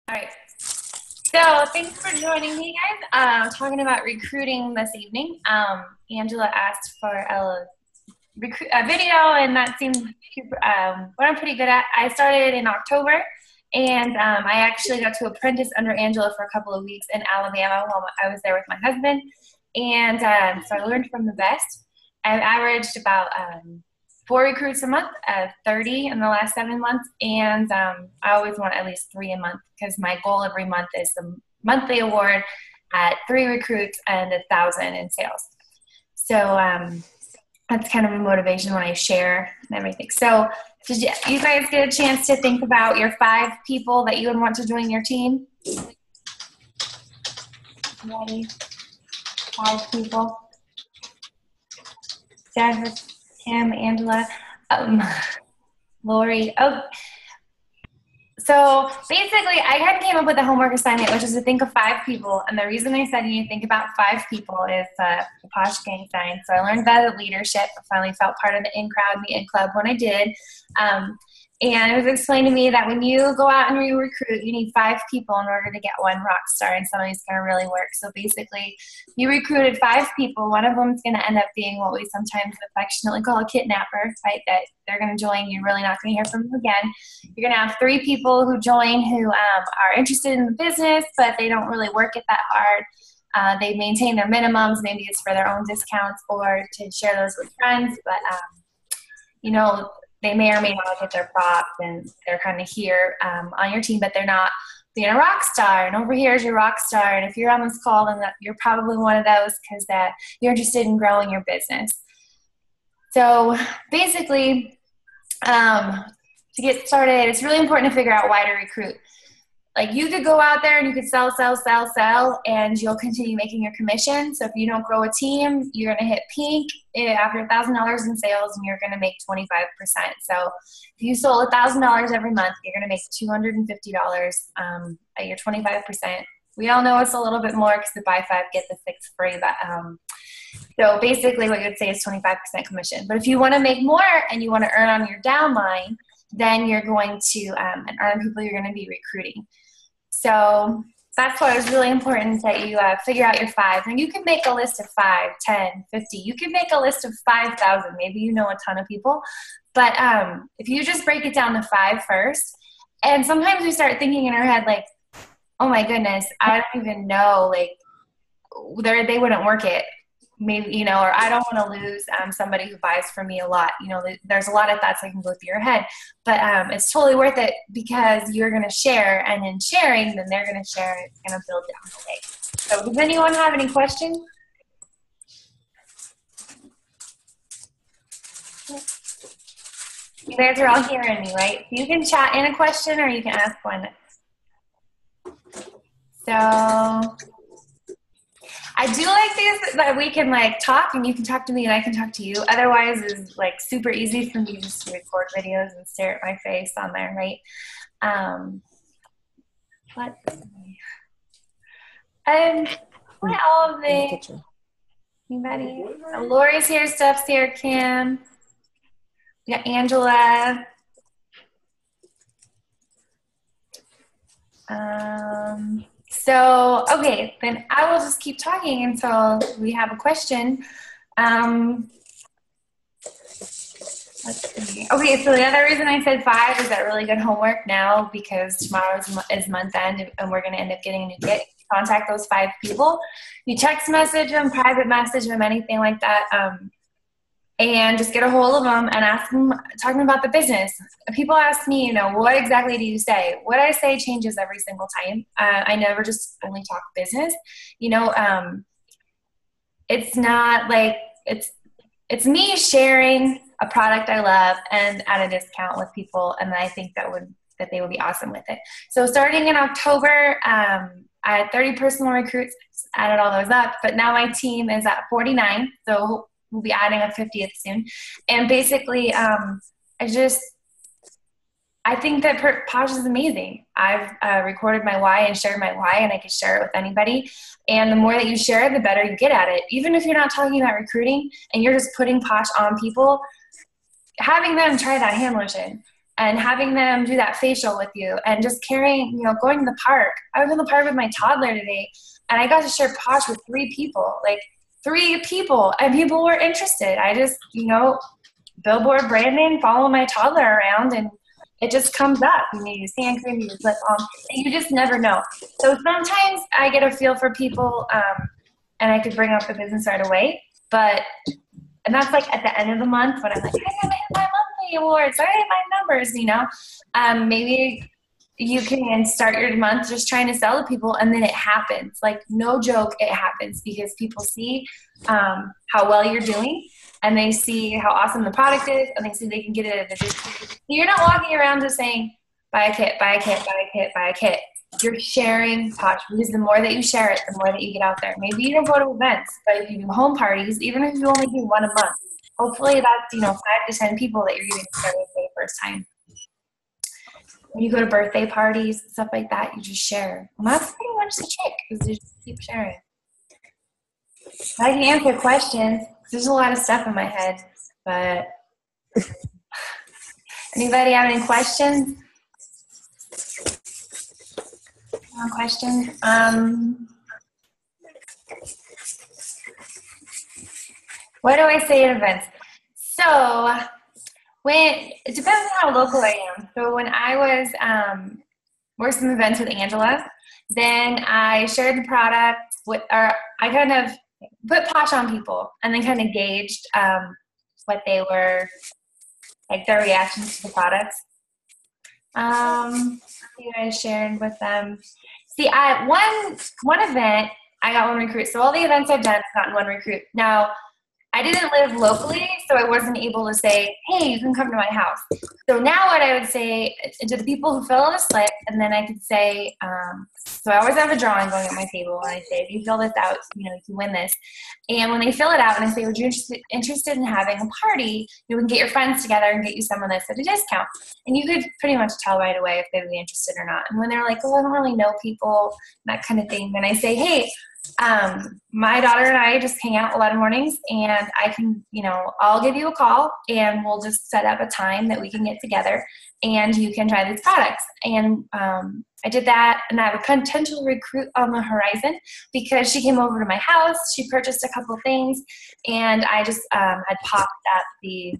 All right. So thanks for joining me, guys. Talking about recruiting this evening. Angela asked for a video, and that seemed what I'm pretty good at. I started in October, and I actually got to apprentice under Angela for a couple of weeks in Alabama while I was there with my husband. And so I learned from the best. I've averaged about 4 recruits a month, 30 in the last 7 months, and I always want at least 3 a month because my goal every month is the monthly award at 3 recruits and 1,000 in sales. So that's kind of a motivation when I share and everything. So did you guys get a chance to think about your 5 people that you would want to join your team? Ready? 5 people. Jennifer, Kim, Angela, Lori. Oh, so basically, I kind of came up with a homework assignment, which is to think of 5 people. And the reason I said you need to think about 5 people is the Posh gang sign. So I learned that at leadership. I finally felt part of the in crowd, the in club when I did. And it was explained to me that when you go out and you recruit, you need 5 people in order to get 1 rock star, and somebody's going to really work. So basically, you recruited 5 people. One of them is going to end up being what we sometimes affectionately call a kidnapper, right? That they're going to join. You're really not going to hear from them again. You're going to have 3 people who join who are interested in the business, but they don't really work it that hard. They maintain their minimums. Maybe it's for their own discounts or to share those with friends, but you know, they may or may not get their props, and they're kind of here on your team, but they're not being a rock star. And over here is your rock star. And if you're on this call, then you're probably one of those because you're interested in growing your business. So basically, to get started, it's really important to figure out why to recruit. Like, you could go out there and you could sell, and you'll continue making your commission. So if you don't grow a team, you're going to hit peak after $1,000 in sales, and you're going to make 25%. So if you sold $1,000 every month, you're going to make $250 at your 25%. We all know it's a little bit more because the buy 5, get the 6 free. But so basically what you would say is 25% commission. But if you want to make more and you want to earn on your downline, then you're going to earn people you're going to be recruiting. So that's why it's really important that you figure out your 5. And you can make a list of 5, 10, 50. You can make a list of 5,000. Maybe you know a ton of people. But if you just break it down to 5 first, and sometimes we start thinking in our head like, oh my goodness, I don't even know, like they wouldn't work it. Maybe, or I don't want to lose somebody who buys from me a lot. There's a lot of thoughts that can go through your head, but it's totally worth it because you're going to share, and in sharing, then they're going to share, and it's going to build down the way. So does anyone have any questions? You guys are all hearing me, right? You can chat in a question or you can ask one. So I do like this, that we can talk, and you can talk to me and I can talk to you. Otherwise, it's super easy for me just to record videos and stare at my face on there, right? Let's see. What all of the anybody? Lori's here, Steph's here, Kim. We got Angela. So, okay, then I will just keep talking until we have a question. Let's see. Okay, so the other reason I said 5 is that really good homework now, because tomorrow is month end, and we're going to end up getting a new kit. Contact those 5 people. You text message them, private message them, anything like that. And just get a hold of them and ask them, talking about the business. People ask me, what exactly do you say? What I say changes every single time. I never just only talk business. It's not like, it's me sharing a product I love and at a discount with people, and I think that they would be awesome with it. So starting in October, I had 30 personal recruits, added all those up, but now my team is at 49. So we'll be adding a 50th soon. And basically, I think that Posh is amazing. I've recorded my why and shared my why, and I can share it with anybody. And the more that you share, the better you get at it. Even if you're not talking about recruiting and you're just putting Posh on people, having them try that hand lotion and having them do that facial with you, and just carrying, you know, going to the park. I was in the park with my toddler today, and I got to share Posh with 3 people, like 3 people, and people were interested. I just, you know, billboard branding, follow my toddler around, and it just comes up. You may use hand cream, you use lip balm, and you just never know. So sometimes I get a feel for people, and I could bring up the business right away. And that's like at the end of the month when I'm like, I haven't hit my monthly awards, I hit my numbers, you know. Maybe you can start your month just trying to sell to people, and then it happens. Like, no joke, it happens, because people see how well you're doing, and they see how awesome the product is, and they see they can get it at a discount. You're not walking around just saying, buy a kit, buy a kit, buy a kit, buy a kit. You're sharing Posh, because the more that you share it, the more that you get out there. Maybe you don't go to events, but if you do home parties, even if you only do 1 a month, hopefully that's, you know, 5 to 10 people that you're getting started for the first time. When you go to birthday parties, stuff like that, you just share. And that's pretty much the trick, is you just keep sharing. I can answer questions. There's a lot of stuff in my head, but anybody have any questions? Questions? What do I say at events? So it depends on how local I am. So when I was working some events with Angela, then I shared the product with, or I kind of put Posh on people, and then kind of gauged what they were, like their reactions to the products. I shared with them. See, one event, I got 1 recruit. So all the events I've done, I've gotten 1 recruit. Now, I didn't live locally, so I wasn't able to say, hey, you can come to my house. So now what I would say to the people who fill out a slip, and then I could say, so I always have a drawing going at my table, and I say, if you fill this out, you know, you can win this. And when they fill it out, and I say, would you interested in having a party, you can get your friends together and get you some of this at a discount. And you could pretty much tell right away if they would be interested or not. And when they're like, oh, I don't really know people, that kind of thing, then I say, hey, my daughter and I just hang out a lot of mornings, and I can, you know, I'll give you a call, and we'll just set up a time that we can get together, and you can try these products. And I did that, and I have a potential recruit on the horizon, because she came over to my house, she purchased a couple things, and I just had popped up the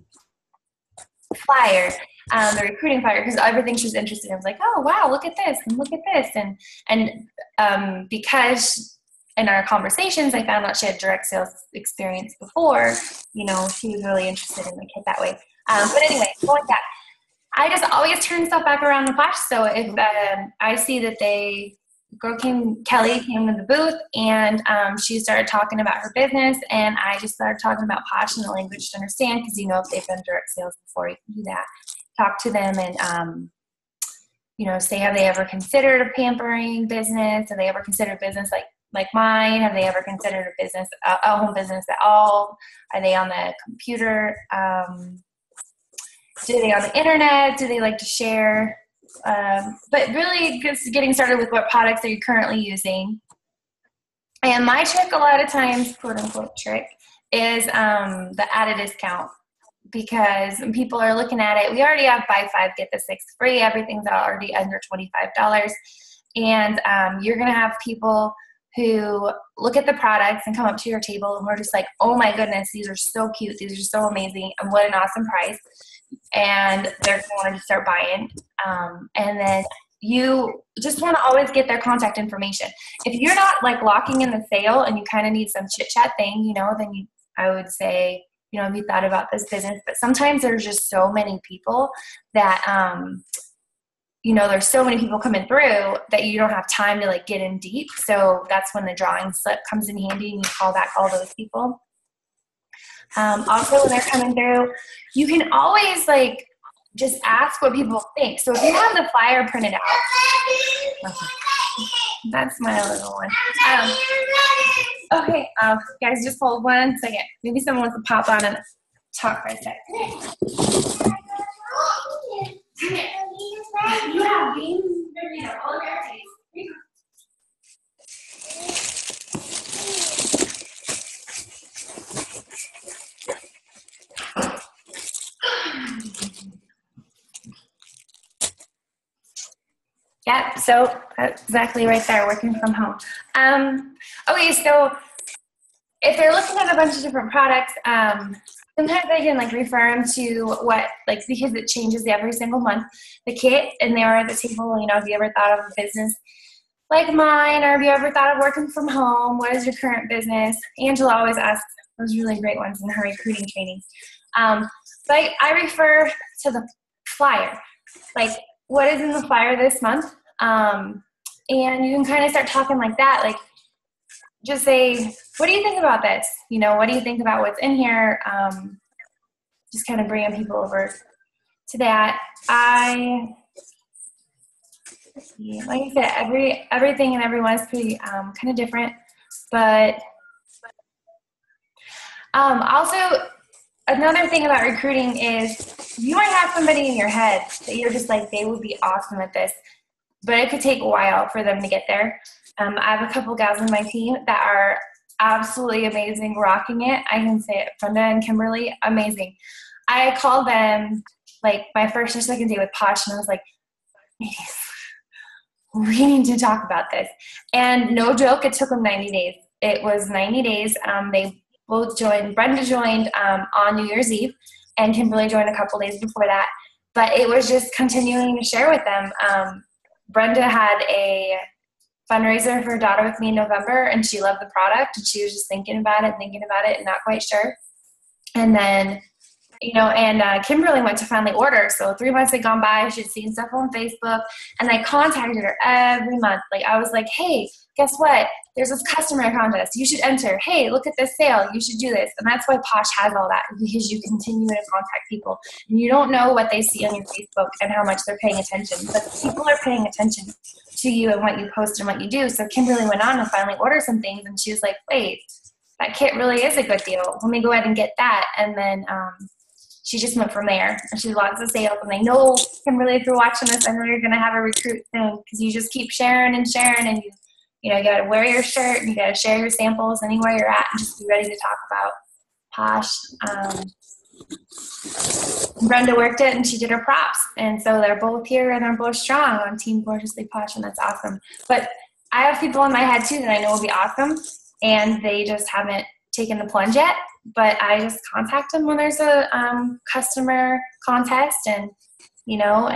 flyer, the recruiting flyer, because everything she was interested in. I was like, oh wow, look at this, and look at this, and because in our conversations, I found out she had direct sales experience before, you know, she was really interested in the kit that way. But anyway, going back, I just always turn stuff back around the Posh. So if I see that Kelly came to the booth, and she started talking about her business, and I just started talking about Posh in the language to understand, because, you know, if they've done direct sales before, you can do that. Talk to them and, you know, say, have they ever considered a pampering business? Have they ever considered business like mine? Have they ever considered a home business at all? Are they on the computer? Do they on the internet? Do they like to share? But really just getting started with what products are you currently using. And my trick a lot of times, quote unquote trick, is the add a discount. Because when people are looking at it, we already have buy 5, get the 6 free. Everything's already under $25. And you're going to have people who look at the products and come up to your table, and we're just like, oh my goodness, these are so cute, these are so amazing, and what an awesome price. And they're going to start buying. And then you just want to always get their contact information. If you're not like locking in the sale and you kind of need some chit chat thing, you know, then I would say, you know, have you thought about this business? But sometimes there's just so many people that, you know, there's so many people coming through that you don't have time to like get in deep. So that's when the drawing slip comes in handy, and you call back all those people. Also, when they're coming through, you can always like just ask what people think. So if you have the flyer printed out, okay. That's my little one. Okay, guys, just hold 1 second. Maybe someone wants to pop on and talk for a sec. Yeah, beans, all of your taste. Yep, so that's exactly right there, working from home. Okay, so if they're looking at a bunch of different products, sometimes I can like refer them to what, like, because it changes every single month, the kit, and they're at the table, you know, have you ever thought of a business like mine, or have you ever thought of working from home? What is your current business? Angela always asks those really great ones in her recruiting training. But I refer to the flyer, like what is in the flyer this month? And you can kind of start talking like that, like just say, what do you think about this? You know, what do you think about what's in here? Just kind of bringing people over to that. Like I said, everything and everyone is pretty kind of different, but also another thing about recruiting is you might have somebody in your head that you're just like, they would be awesome at this, but it could take a while for them to get there. I have a couple gals in my team that are absolutely amazing, rocking it. I can say it, Brenda and Kimberly, amazing. I called them like my first or second day with Posh, and I was like, we need to talk about this. And no joke, it took them 90 days. It was 90 days. They both joined. Brenda joined on New Year's Eve, and Kimberly joined a couple days before that. But it was just continuing to share with them. Brenda had a fundraiser for her daughter with me in November, and she loved the product, and she was just thinking about it and not quite sure. And then, you know, and Kimberly went to finally order. So 3 months had gone by. She'd seen stuff on Facebook, and I contacted her every month. Like, I was like, hey, guess what? There's this customer contest. You should enter. Hey, look at this sale. You should do this. And that's why Posh has all that, because you continue to contact people. And you don't know what they see on your Facebook and how much they're paying attention. But people are paying attention to you and what you post and what you do. So Kimberly went on and finally ordered some things, and she was like, wait, that kit really is a good deal. Let me go ahead and get that. And then she just went from there. And she did lots of sales. And I know, Kimberly, if you're watching this, I know you're going to have a recruit soon, because you just keep sharing and sharing, and you know, you got to wear your shirt, and you got to share your samples anywhere you're at, and just be ready to talk about Posh. Brenda worked it, and she did her props. And so they're both here, and they're both strong on Team Gorgeously Posh, and that's awesome. But I have people in my head, too, that I know will be awesome, and they just haven't taken the plunge yet. But I just contact them when there's a customer contest, and, you know,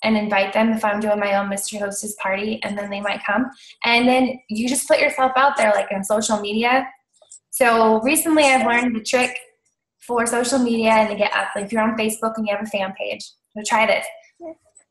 and invite them if I'm doing my own mystery hostess party, and then they might come. And then you just put yourself out there, like in social media. So recently I've learned the trick for social media and to get up. Like if you're on Facebook and you have a fan page, so try this.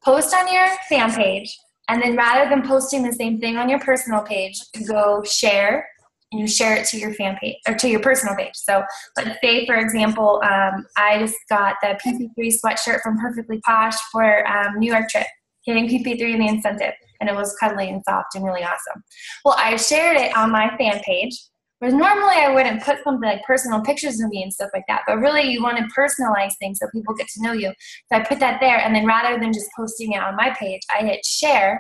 Post on your fan page, and then rather than posting the same thing on your personal page, you go share, and you share it to your fan page or to your personal page. So let's say, for example, I just got the PP3 sweatshirt from Perfectly Posh for New York trip, getting PP3 in the incentive, and it was cuddly and soft and really awesome. Well, I shared it on my fan page, whereas normally I wouldn't put something like personal pictures of me and stuff like that, but really you want to personalize things so people get to know you. So I put that there, and then rather than just posting it on my page, I hit share.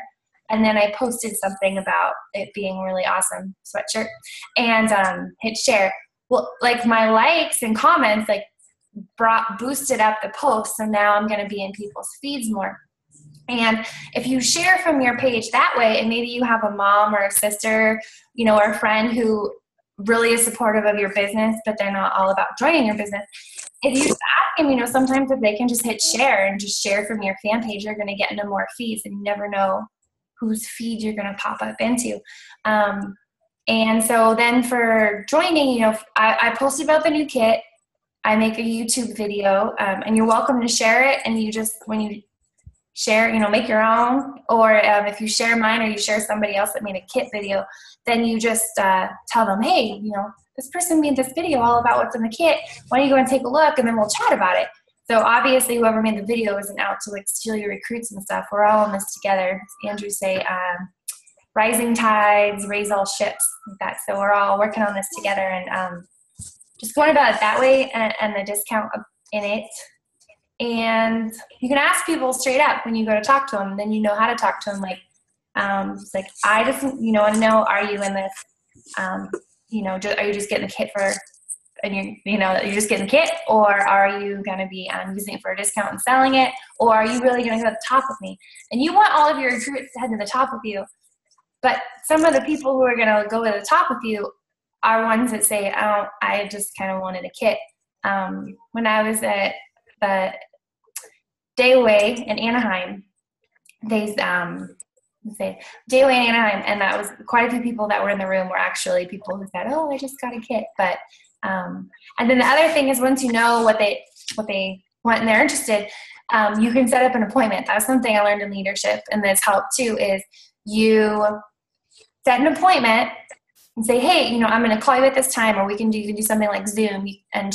And then I posted something about it being a really awesome sweatshirt, and hit share. Well, like my likes and comments like boosted up the post, so now I'm going to be in people's feeds more. And if you share from your page that way, and maybe you have a mom or a sister, you know, or a friend who really is supportive of your business, but they're not all about joining your business, if you just ask them, you know, sometimes if they can just hit share and just share from your fan page, you're going to get into more feeds, and you never know whose feed you're going to pop up into. And so then for joining, you know, I post about the new kit. I make a YouTube video, and you're welcome to share it. And you just, when you share, you know, make your own, or if you share mine or you share somebody else that made a kit video, then you just tell them, hey, you know, this person made this video all about what's in the kit. Why don't you go and take a look, and then we'll chat about it. So obviously whoever made the video isn't out to like steal your recruits and stuff. We're all in this together. As Andrew say, rising tides raise all ships, like that. So we're all working on this together, and just going about it that way, and the discount in it. And you can ask people straight up when you go to talk to them, and then you know how to talk to them. Like, it's like, I just, you know, want to know, are you in this, you know, are you just getting the kit for and you're just getting the kit, or are you going to be using it for a discount and selling it, or are you really going to go to the top with me? And you want all of your recruits to head to the top with you. But some of the people who are going to go to the top with you are ones that say, oh, I just kind of wanted a kit. When I was at the Day Away in Anaheim, Day Away in Anaheim, and that was quite a few people that were in the room were actually people who said, oh, I just got a kit. But and then the other thing is, once you know what they want and they're interested, you can set up an appointment. That's something I learned in leadership, and this helped too, is you set an appointment and say, hey, I'm going to call you at this time, or you can do something like Zoom and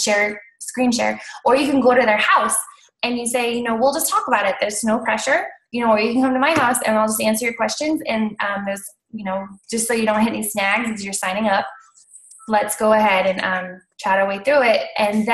screen share, or you can go to their house and you say, we'll just talk about it. There's no pressure, or you can come to my house and I'll just answer your questions. And there's, just so you don't hit any snags as you're signing up, let's go ahead and chat our way through it. And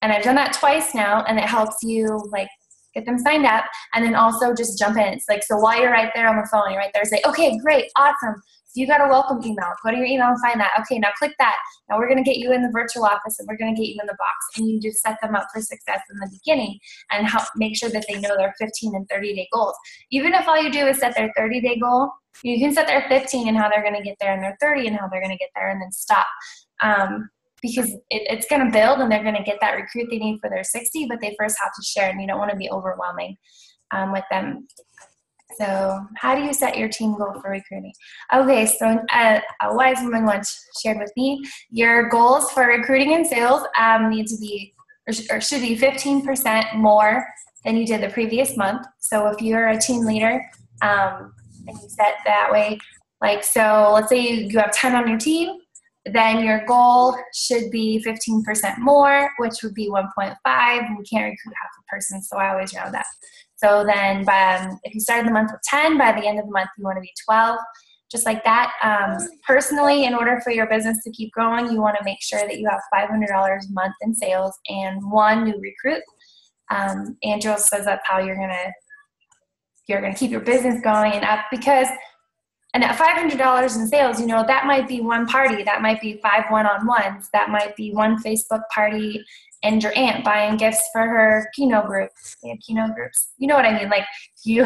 I've done that twice now, and it helps you like get them signed up, and then also just jump in. It's like, so while you're right there on the phone, you're right there, say, okay, great, awesome. So you got a welcome email. Go to your email and find that. Okay, now click that. Now we're going to get you in the virtual office, and we're going to get you in the box. And you just set them up for success in the beginning and help make sure that they know their 15 and 30-day goals. Even if all you do is set their 30-day goal, you can set their 15 and how they're going to get there, and their 30 and how they're going to get there, and then stop. Because it's going to build, and they're going to get that recruit they need for their 60, but they first have to share, and you don't want to be overwhelming with them. So how do you set your team goal for recruiting? Okay, so a wise woman once shared with me, your goals for recruiting and sales need to be, or should be 15% more than you did the previous month. So if you're a team leader and you set that way, like, so let's say you have 10 on your team, then your goal should be 15% more, which would be 1.5. We can't recruit half a person, so I always round up. So then if you started the month with 10, by the end of the month, you want to be 12, just like that. Personally, in order for your business to keep growing, you want to make sure that you have $500 a month in sales and 1 new recruit. Angela says that's how you're gonna keep your business going and up, because and at $500 in sales, that might be one party, that might be 5 one-on-ones, that might be 1 Facebook party, and your aunt buying gifts for her Keno group. They have Keno groups. You know what I mean? Like you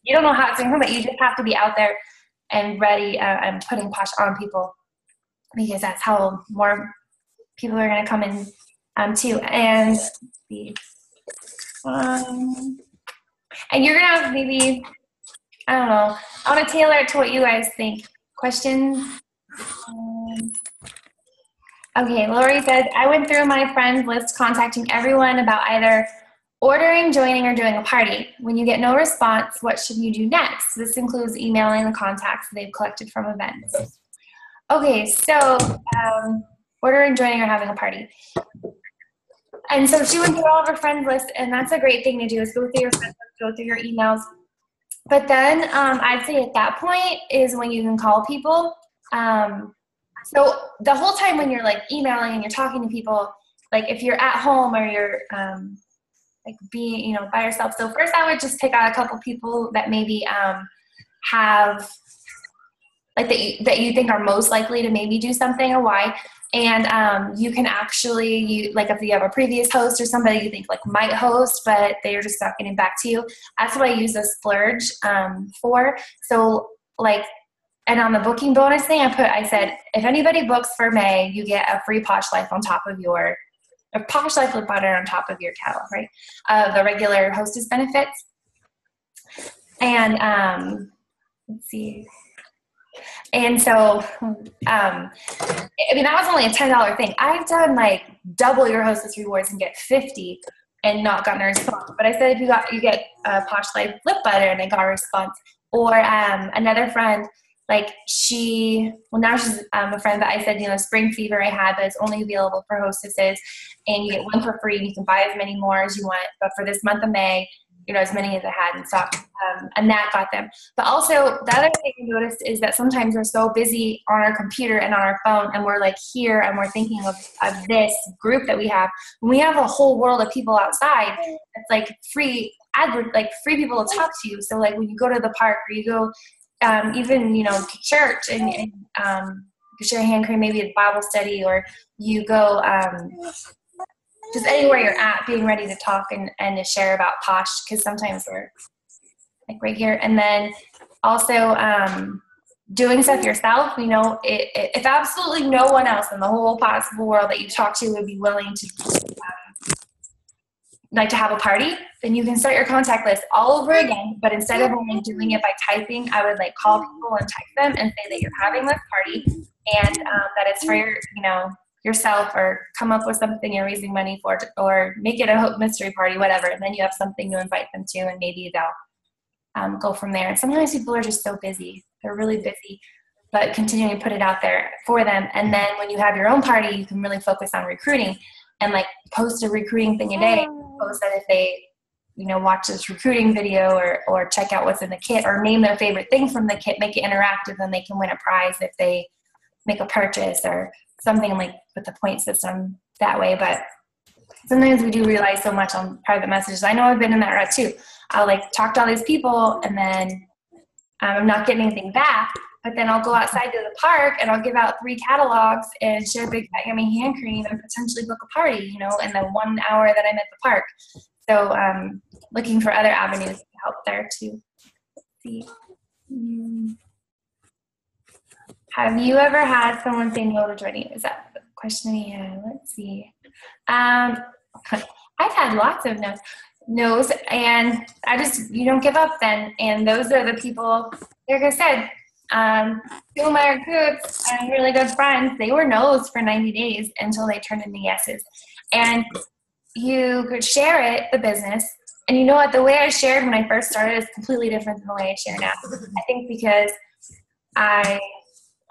don't know how it's going to come, but you just have to be out there and ready and putting Posh on people, because that's how more people are going to come in too. And and you're going to have maybe, I don't know, I want to tailor it to what you guys think. Questions? Okay, Lori says, I went through my friends list contacting everyone about either ordering, joining, or doing a party. When you get no response, what should you do next? This includes emailing the contacts they've collected from events. Okay, so ordering, joining, or having a party. And so she went through all of her friends list, and that's a great thing to do, is go through your friends list, go through your emails. But then I'd say at that point is when you can call people. So the whole time when you're like emailing and you're talking to people, like if you're at home or you're like being, by yourself. So first I would just pick out a couple people that maybe have like that you think are most likely to maybe do something, or why. And you can actually, like if you have a previous host or somebody you think like might host, but they're just not getting back to you. That's what I use a splurge for. So like, and on the booking bonus thing, I said, if anybody books for May, you get a free Posh Life on top of your, a Posh Life with butter on top of your catalog, right? The regular hostess benefits. And let's see. And so, I mean, that was only a $10 thing. I've done like double your hostess rewards and get 50 and not gotten a response. But I said, if you get a Posh Life lip butter, and I got a response. Or another friend, like now she's a friend, but I said, spring fever I had, but it's only available for hostesses, and you get 1 for free, and you can buy as many more as you want. But for this month of May, as many as I had in stock, and that got them. But also, the other thing I noticed is that sometimes we're so busy on our computer and on our phone, and we're like here, and we're thinking of this group that we have. When we have a whole world of people outside, it's like free people to talk to you. So like when you go to the park, or you go even to church, and share hand cream, maybe at Bible study, or you go just anywhere you're at, being ready to talk and to share about Posh, because sometimes we're like right here. And then also doing stuff yourself. You know, if absolutely no one else in the whole possible world that you talk to would be willing to like to have a party, then you can start your contact list all over again. But instead of only doing it by typing, I would like call people and text them and say that you're having this party and that it's for your, you know, yourself, or come up with something you're raising money for, or make it a mystery party, whatever. And then you have something to invite them to, and maybe they'll go from there. And sometimes people are just so busy. They're really busy, but continuing to put it out there for them. And then when you have your own party, you can really focus on recruiting and like post a recruiting thing a day. Post that if they, you know, watch this recruiting video or check out what's in the kit, or name their favorite thing from the kit, make it interactive, and they can win a prize if they make a purchase or something, like with the point system that way. But sometimes we do rely so much on private messages. I know I've been in that route too. I'll like talk to all these people and then I'm not getting anything back, but then I'll go outside to the park and I'll give out 3 catalogs and share Big Fat Yummy hand cream and potentially book a party, you know, in the 1 hour that I'm at the park. So looking for other avenues to help there too. See. Have you ever had someone say no to joining you? Is that the question? Yeah, let's see. I've had lots of no's, and you don't give up then. And those are the people, like I said, two of my recruits and really good friends, they were no's for 90 days until they turned into yeses. And you could share it, the business, and you know what, the way I shared when I first started is completely different than the way I share now. I think because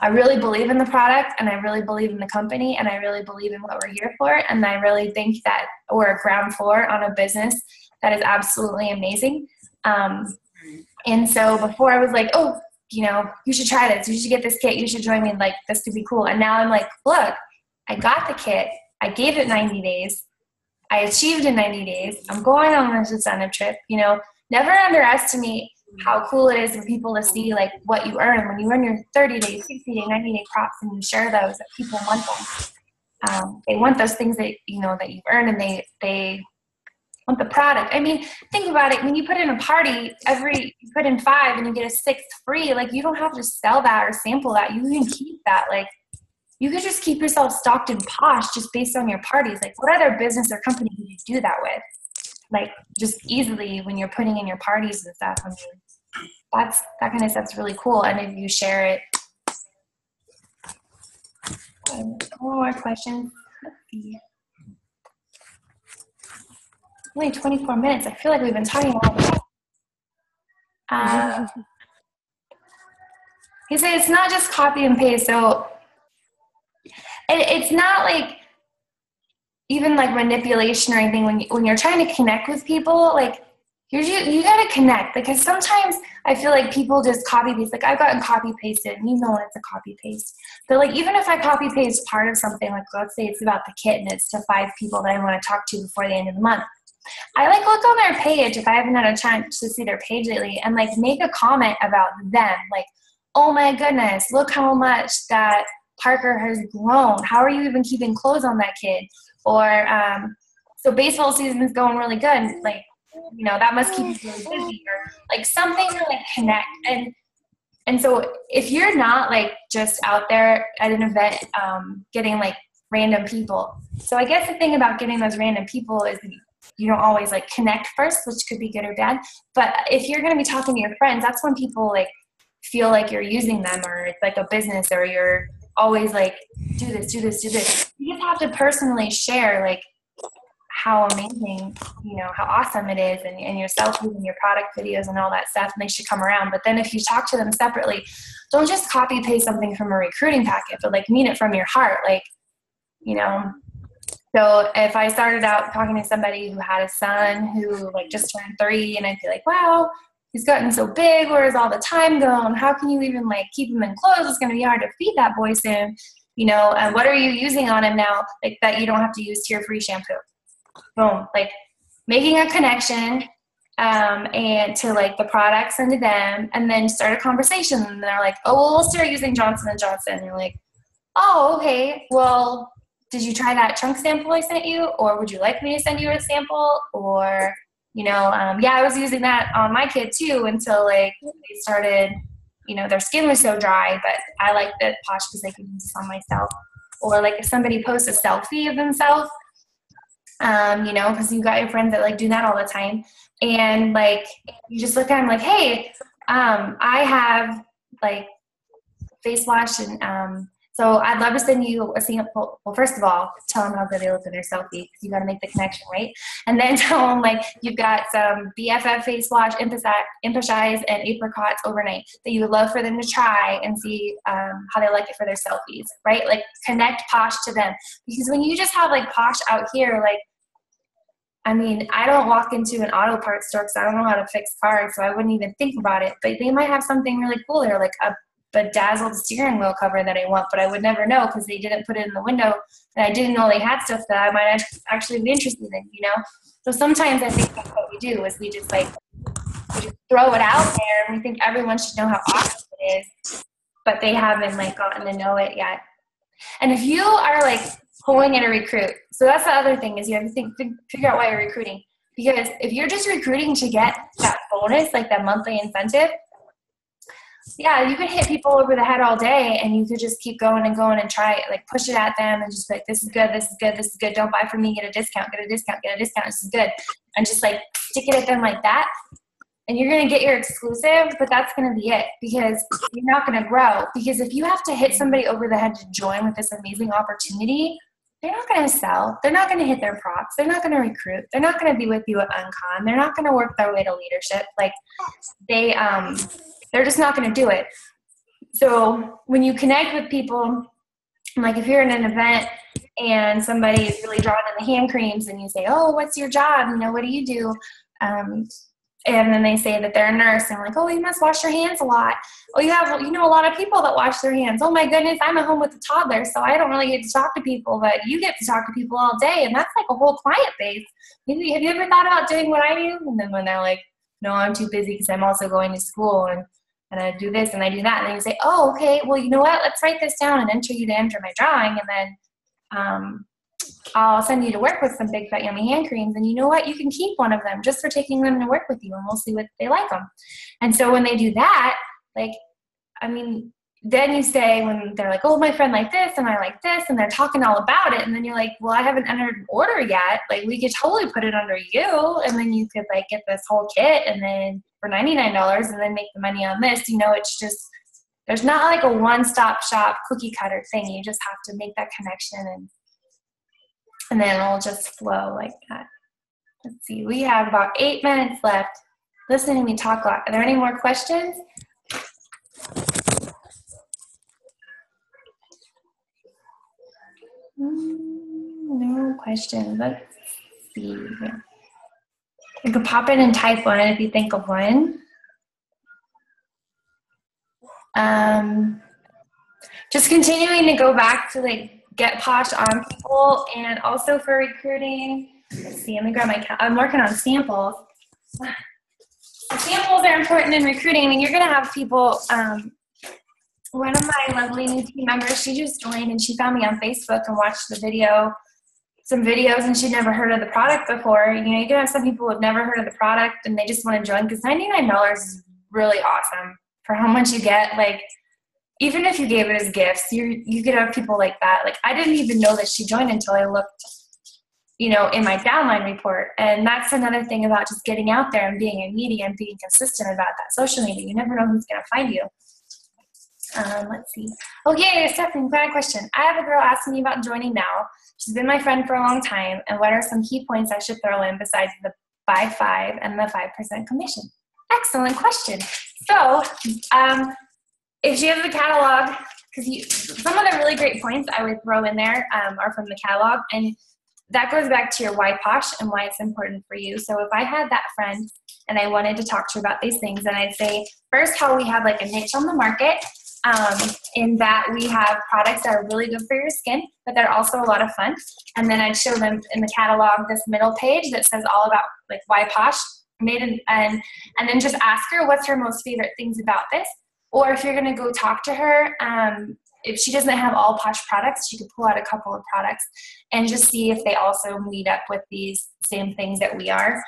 I really believe in the product, and I really believe in the company, and I really believe in what we're here for, and I really think that we're a ground floor on a business that is absolutely amazing. And so before I was like, oh, you know, you should try this, you should get this kit, you should join me, like this could be cool. And now I'm like, look, I got the kit, I gave it 90 days, I achieved in 90 days, I'm going on this incentive trip, you know. Never underestimate how cool it is for people to see like what you earn when you earn your 30-day, 60-day, 90-day props, and you share those, that people want them. They want those things that, you know, that you've earned, and they want the product. I mean, think about it. When you put in a party, you put in 5 and you get a 6th free, like you don't have to sell that or sample that. You can keep that. Like you could just keep yourself stocked in Posh just based on your parties. Like what other business or company would you do that with? Like just easily when you're putting in your parties and stuff. I mean, that kind of stuff's really cool. And if you share it. One more question. Let's see. Only 24 minutes. I feel like we've been talking a lot. He said it's not just copy and paste. So it's not like even like manipulation or anything. When you're trying to connect with people, like you got to connect, because sometimes I feel like people just copy paste. Like I've gotten copy pasted, and you know when it's a copy paste. But like even if I copy paste part of something, like let's say it's about the kit and it's to 5 people that I want to talk to before the end of the month, I like look on their page if I haven't had a chance to see their page lately, and like make a comment about them. Like, oh my goodness, look how much that Parker has grown. How are you even keeping clothes on that kid? Or so baseball season is going really good. Like, you know, that must keep you really busy, or like something to like connect. And so if you're not like just out there at an event getting like random people. So I guess the thing about getting those random people is you don't always like connect first, which could be good or bad. But if you're going to be talking to your friends, that's when people like feel like you're using them, or it's like a business, or you're always like, do this, do this, do this. You just have to personally share like how amazing, you know, how awesome it is, and yourself using your product videos and all that stuff, and they should come around. But then if you talk to them separately, don't just copy paste something from a recruiting packet, but like mean it from your heart. Like, you know, so if I started out talking to somebody who had a son who like just turned 3, and I'd be like, wow, he's gotten so big, where's all the time going? How can you even like keep him in clothes? It's going to be hard to feed that boy soon, you know, and what are you using on him now, like that you don't have to use tear-free shampoo? Boom. Like making a connection and to like the products and to them, and then start a conversation, and they're like, oh, well, we'll start using Johnson & Johnson. And you're like, oh, okay, well, did you try that chunk sample I sent you? Or would you like me to send you a sample? Or, yeah, I was using that on my kid too until like they started, their skin was so dry, but I like the Posh because I can use this on myself. Or like if somebody posts a selfie of themselves, because you got your friends that like do that all the time. And like, you just look at them like, hey, I have like face wash and so I'd love to send you a sample. Well, first of all, tell them how good they look in their selfie because you got to make the connection, right? And then tell them like you've got some BFF face wash, emphasize, and apricots overnight that you would love for them to try and see how they like it for their selfies, right? Like connect Posh to them, because when you just have like Posh out here, like, I mean, I don't walk into an auto parts store because I don't know how to fix cars, so I wouldn't even think about it. But they might have something really cool there, like a bedazzled steering wheel cover that I want, but I would never know because they didn't put it in the window, and I didn't know they had stuff that I might actually be interested in, So sometimes I think that's what we do is we just throw it out there, and we think everyone should know how awesome it is, but they haven't like gotten to know it yet. And if you are like pulling in a recruit, so that's the other thing is you have to figure out why you're recruiting, because if you're just recruiting to get that bonus, like that monthly incentive, yeah, you could hit people over the head all day and you could just keep going and going and try it, like push it at them and just like, this is good, this is good, this is good. Don't buy from me, get a discount, get a discount, get a discount. This is good. And just like stick it at them like that. And you're going to get your exclusive, but that's going to be it because you're not going to grow. Because if you have to hit somebody over the head to join with this amazing opportunity, they're not going to sell. They're not going to hit their props. They're not going to recruit. They're not going to be with you at Uncon. They're not going to work their way to leadership. Like they're just not going to do it. So when you connect with people, like if you're in an event and somebody is really drawn in the hand creams and you say, oh, what's your job? What do you do? And then they say that they're a nurse and like, oh, you must wash your hands a lot. Oh, you know a lot of people that wash their hands. Oh my goodness, I'm at home with a toddler, so I don't really get to talk to people, but you get to talk to people all day, and that's like a whole client base. Have you ever thought about doing what I do? And then when they're like, no, I'm too busy because I'm also going to school and I do this and I do that. And then you say, oh, okay, well, you know what? Let's write this down and enter you to enter my drawing. And then I'll send you to work with some big fat yummy hand creams. And you know what? You can keep one of them just for taking them to work with you and we'll see what they like them. And so when they do that, like, I mean, then you say when they're like, oh, my friend liked this and I like this and they're talking all about it. And then you're like, well, I haven't entered an order yet. Like we could totally put it under you. And then you could like get this whole kit and then for $99 and then make the money on this. It's just, there's not like a one-stop shop cookie cutter thing. You just have to make that connection and then it'll just flow like that. Let's see, we have about 8 minutes left. Listen to me talk a lot. Are there any more questions? No questions. Let's see. You could pop in and type one if you think of one. Just continuing to go back to like get Posh on people and also for recruiting. Let's see, let me grab I'm working on samples. Samples are important in recruiting. I mean, you're going to have people, one of my lovely new team members, she just joined and she found me on Facebook and watched some videos, and she'd never heard of the product before. You can have some people who have never heard of the product and they just want to join because $99 is really awesome for how much you get. Like, even if you gave it as gifts, you could have people like that. Like, I didn't even know that she joined until I looked, in my downline report. And that's another thing about just getting out there and being in media and being consistent about that social media. You never know who's going to find you. Let's see. Oh, yeah, Stephanie, got a question. I have a girl asking me about joining now. She's been my friend for a long time. And what are some key points I should throw in besides the buy 5 and the 5% commission? Excellent question. So, if she has the catalog, because some of the really great points I would throw in there are from the catalog, and that goes back to your why Posh and why it's important for you. So if I had that friend and I wanted to talk to her about these things, then I'd say first how we have like a niche on the market, in that we have products that are really good for your skin, but they're also a lot of fun. And then I'd show them in the catalog this middle page that says all about like why Posh made and then just ask her what's her most favorite things about this. Or if you're going to go talk to her, if she doesn't have all Posh products, she could pull out a couple of products and just see if they also meet up with these same things that we are.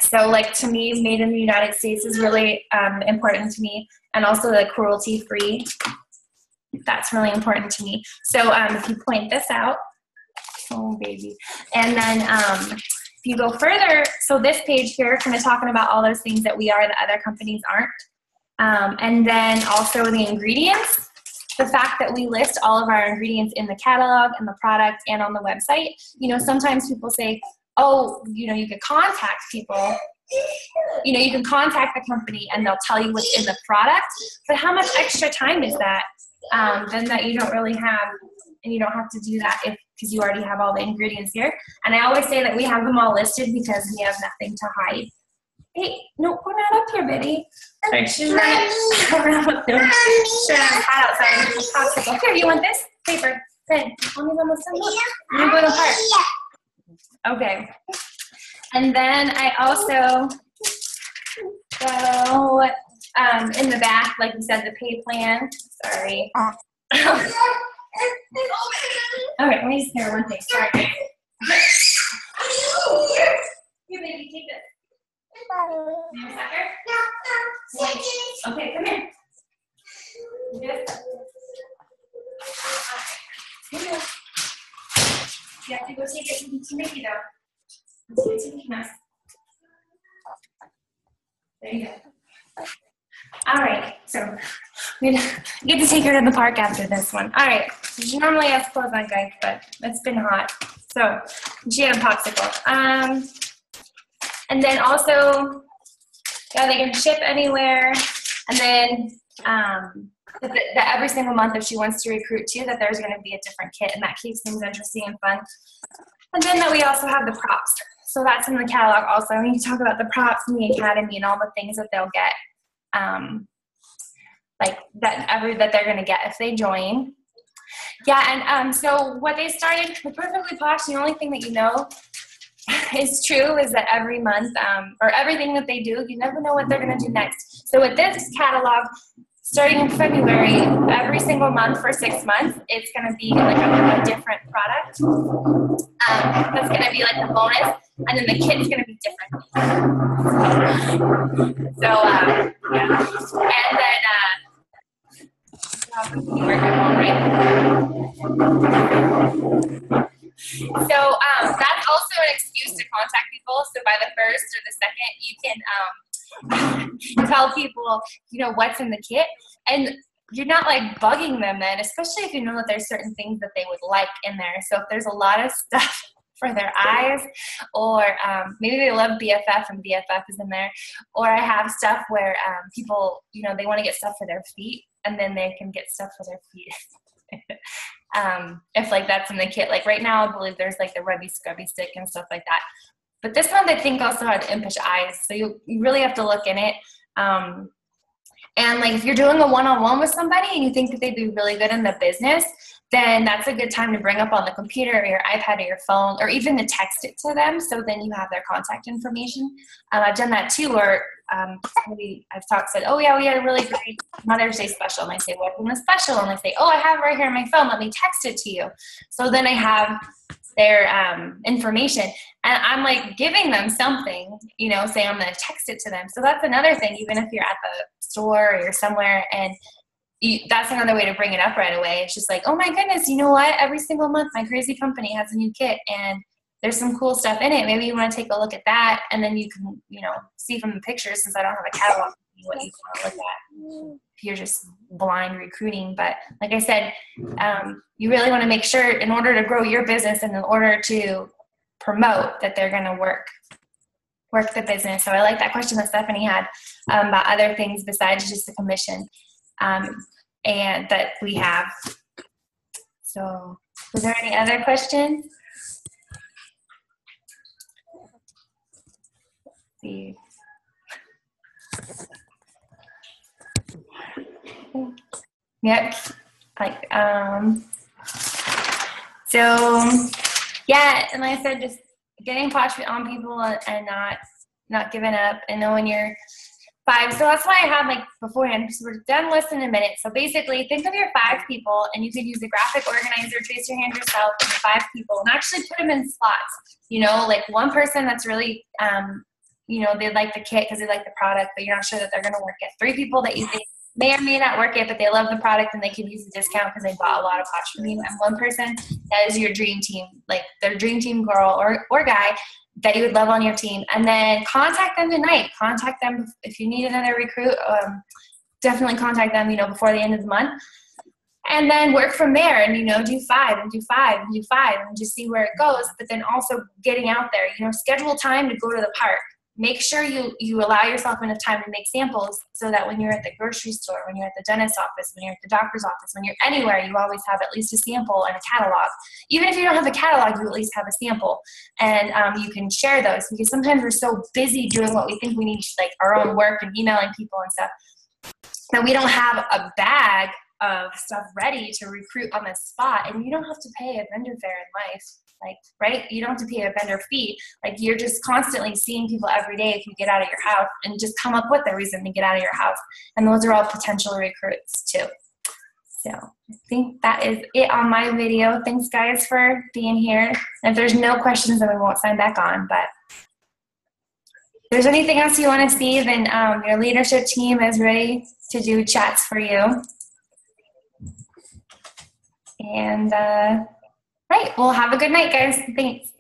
So like to me, made in the United States is really important to me, and also the cruelty-free. That's really important to me. So if you point this out, oh baby, and then if you go further, so this page here, kind of talking about all those things that we are that other companies aren't. And then also the ingredients, the fact that we list all of our ingredients in the catalog and the product and on the website. You know, sometimes people say, oh, you know, you can contact people. You know, you can contact the company and they'll tell you what's in the product, but how much extra time is that? Then that you don't really have, and you don't have to do that because you already have all the ingredients here. And I always say that we have them all listed because we have nothing to hide. Hey, no, we're not up here, Betty. Sorry, she's not up there. She's hot outside. There's a popsicle. Here, you want this? Paper. Pen. Mommy's almost done. Look. I'm going apart. Okay. And then I also go in the back, like we said, the pay plan. Sorry. Okay, let me just hear one thing. Sorry. Here, baby, take this. Come here, sucker. Okay, come here. Yes. Here you go. You have to go take it to Mickey, though. Let's get to Mickey Mouse. There you go. All right, so we get to take her to the park after this one. All right, she normally has clothes on, guys, but it's been hot. So she had a popsicle. And then also, yeah, they can ship anywhere. And then that every single month, if she wants to recruit too, that there's going to be a different kit, and that keeps things interesting and fun. And then that we also have the props. So that's in the catalog also. We can talk about the props in the academy and all the things that they'll get, like that they're going to get if they join. Yeah, and so what they started with Perfectly Posh, the only thing that you know is true is that every month, or everything that they do, you never know what they're going to do next. So with this catalog, starting in February, every single month for 6 months, it's going to be like a different product. That's going to be like the bonus, and then the kit's going to be different. So, yeah. And then, so that's also an excuse to contact people. So by the 1st or the 2nd, you can tell people, you know, what's in the kit. And you're not like bugging them then, especially if you know that there's certain things that they would like in there. So if there's a lot of stuff for their eyes, or maybe they love BFF and BFF is in there, or I have stuff where people, you know, they want to get stuff for their feet, and then they can get stuff for their feet. If like that's in the kit, like right now I believe there's like the rubby scrubby stick and stuff like that, but this one I think also had impish eyes, so you really have to look in it. And like if you're doing a one-on-one with somebody and you think that they'd be really good in the business, then that's a good time to bring up on the computer or your iPad or your phone, or even to text it to them, so then you have their contact information. I've done that too, or somebody I've said, oh yeah, we had a really great Mother's Day special, and I say, what's in the special? And I say, oh, I have it right here on my phone, let me text it to you. So then I have their information, and I'm like giving them something, you know, say I'm going to text it to them. So that's another thing, even if you're at the store or you're somewhere, and that's another way to bring it up right away. It's just like, oh my goodness, you know what? Every single month my crazy company has a new kit, and there's some cool stuff in it. Maybe you want to take a look at that, and then you can, you know, see from the pictures, since I don't have a catalog, what you want to look at if you're just blind recruiting. But like I said, you really want to make sure, in order to grow your business and in order to promote, that they're going to work the business. So I like that question that Stephanie had about other things besides just the commission, and that we have. So was there any other questions? Let's see. Yep. Like, so yeah, and like I said, just getting Posh on people and not giving up, and knowing 5. So that's why I had like beforehand, because we're done listing in a minute. So basically think of your 5 people, and you could use a graphic organizer, trace your hand yourself, and 5 people, and actually put them in slots. You know, like one person that's really, you know, they like the kit because they like the product, but you're not sure that they're going to work it. 3 people that you think may or may not work it, but they love the product and they could use a discount because they bought a lot of Posh from you. And 1 person that is your dream team, like their dream team girl or guy that you would love on your team. And then contact them tonight. Contact them if you need another recruit. Definitely contact them, you know, before the end of the month. And then work from there, and, you know, do 5 and do 5 and do 5 and just see where it goes. But then also getting out there, you know, schedule time to go to the park. Make sure you allow yourself enough time to make samples so that when you're at the grocery store, when you're at the dentist's office, when you're at the doctor's office, when you're anywhere, you always have at least a sample and a catalog. Even if you don't have a catalog, you at least have a sample. And you can share those, because sometimes we're so busy doing what we think we need, like our own work and emailing people and stuff, that we don't have a bag of stuff ready to recruit on the spot. And you don't have to pay a vendor fare in life. Like, right? You don't have to pay a vendor fee. Like, you're just constantly seeing people every day if you get out of your house, and just come up with a reason to get out of your house. And those are all potential recruits too. So I think that is it on my video. Thanks guys for being here. And if there's no questions, then we won't sign back on. But if there's anything else you want to see, then your leadership team is ready to do chats for you. And right, well, have a good night, guys. Thanks.